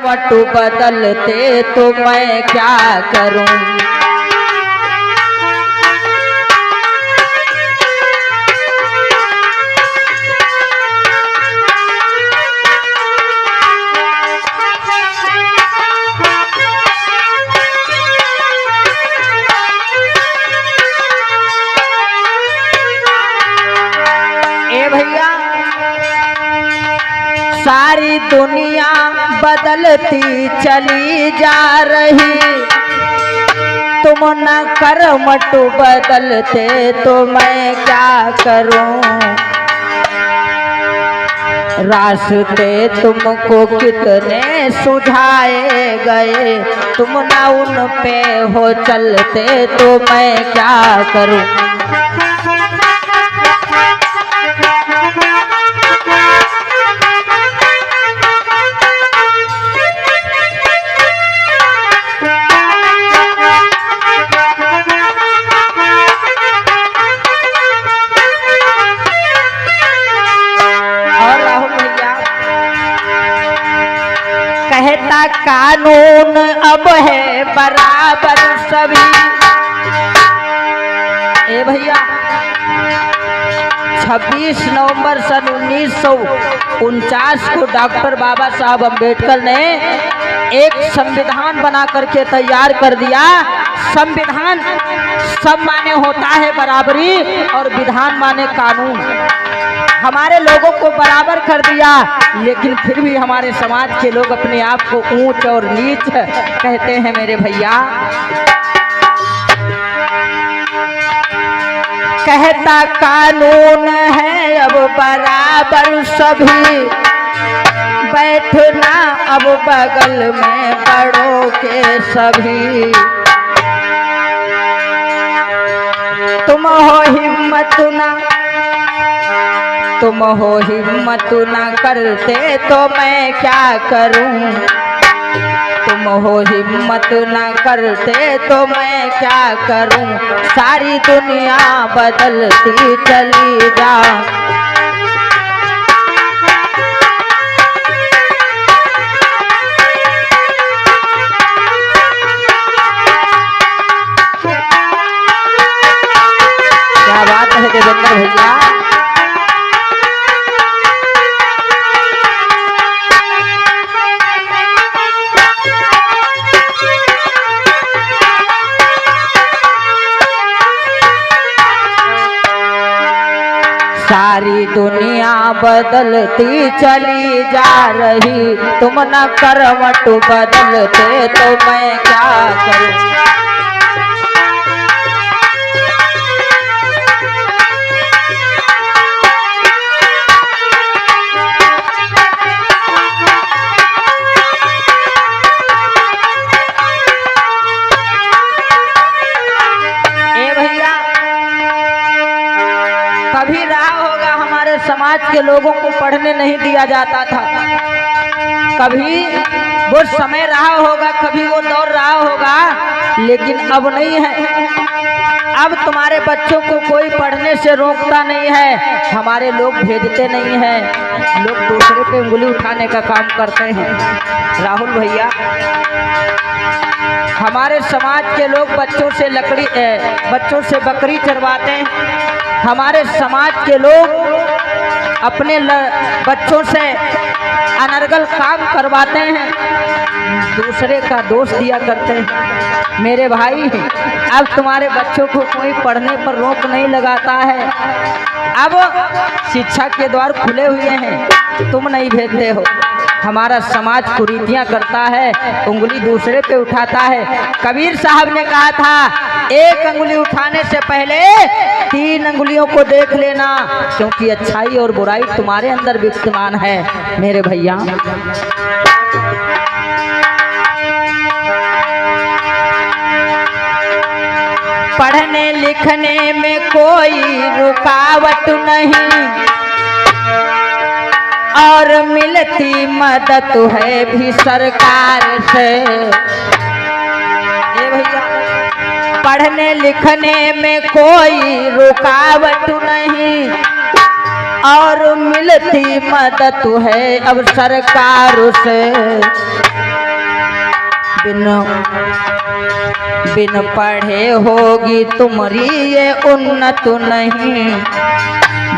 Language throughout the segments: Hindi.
वटु बदलते तो मैं क्या करूं। ए भैया सारी दुनिया बदलती चली जा रही, तुम न कर्मटु बदलते तो मैं क्या करूं। रास्ते तुमको कितने सुझाए गए, तुम न उन पे हो चलते तो मैं क्या करूं। कहता कानून अब है बराबर सभी। ए भैया 26 नवंबर सन 1949 को डॉक्टर बाबा साहब अम्बेडकर ने एक संविधान बना करके तैयार कर दिया। संविधान सब माने होता है बराबरी और विधान माने कानून। हमारे लोगों को बराबर कर दिया, लेकिन फिर भी हमारे समाज के लोग अपने आप को ऊंच और नीच कहते हैं मेरे भैया। कहता कानून है अब बराबर सभी, बैठना अब बगल में बड़ों के सभी। तुम हो हिम्मत ना, तुम हो हिम्मत न करते तो मैं क्या करूं। तुम हो हिम्मत न करते तो मैं क्या करूं। सारी दुनिया बदलती चली जा, क्या बात है देवेंद्र भैया। सारी दुनिया बदलती चली जा रही, तुम न करवट बदलते तो मैं क्या करूं। कभी रहा होगा हमारे समाज के लोगों को पढ़ने नहीं दिया जाता था, कभी वो समय रहा होगा, कभी वो दौर रहा होगा, लेकिन अब नहीं है। अब तुम्हारे बच्चों को कोई पढ़ने से रोकता नहीं है, हमारे लोग भेजते नहीं हैं, लोग दूसरे पे उंगली उठाने का काम करते हैं। राहुल भैया हमारे समाज के लोग बच्चों से बकरी चरवाते हैं। हमारे समाज के लोग अपने बच्चों से अनर्गल काम करवाते हैं, दूसरे का दोष दिया करते हैं। मेरे भाई अब तुम्हारे बच्चों को कोई पढ़ने पर रोक नहीं लगाता है। अब शिक्षा के द्वार खुले हुए हैं, तुम नहीं भेजते हो। हमारा समाज कुरीतियां करता है, उंगली दूसरे पे उठाता है। कबीर साहब ने कहा था एक अंगुली उठाने से पहले 3 अंगुलियों को देख लेना, क्योंकि अच्छाई और बुराई तुम्हारे अंदर विद्यमान है मेरे भैया। पढ़ने लिखने में कोई रुकावट नहीं, और मिलती मदद है भी सरकार से। ये भैया पढ़ने लिखने में कोई रुकावट नहीं, और मिलती मदद है अब सरकार से। बिन बिन पढ़े होगी तुम्हारी ये उन्नत नहीं,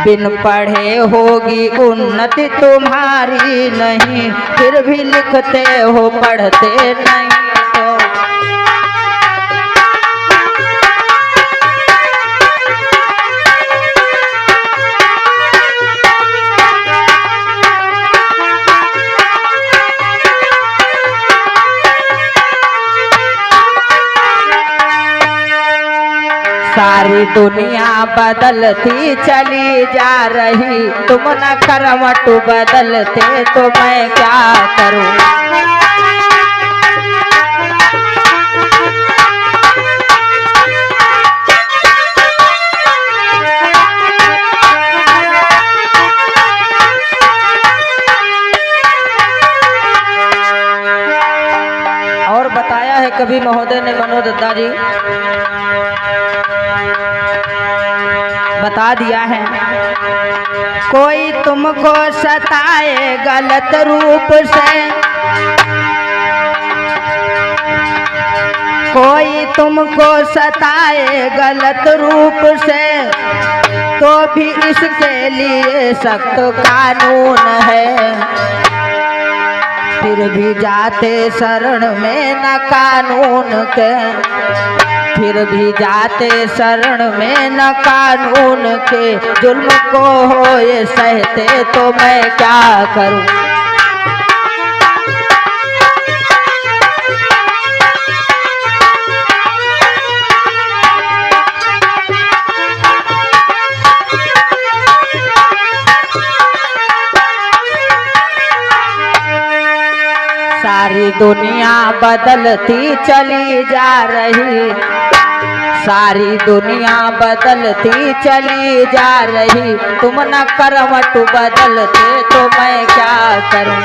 बिन पढ़े होगी उन्नति तुम्हारी नहीं, फिर भी लिखते हो पढ़ते नहीं तो। सारी दुनिया बदलती चली जा रही, तुम न करवट बदलते तो मैं क्या करूं। और बताया है कवि महोदय ने, मनोज दत्ता जी बता दिया है, कोई तुमको सताए गलत रूप से, कोई तुमको सताए गलत रूप से, तो भी इसके लिए सख्त कानून है, फिर भी जाते शरण में न कानून के, फिर भी जाते शरण में न कानून के, जुल्म को हो ये सहते तो मैं क्या करूं। सारी दुनिया बदलती चली जा रही, सारी दुनिया बदलती चली जा रही, तुम न करवट बदलते तो मैं क्या करूं।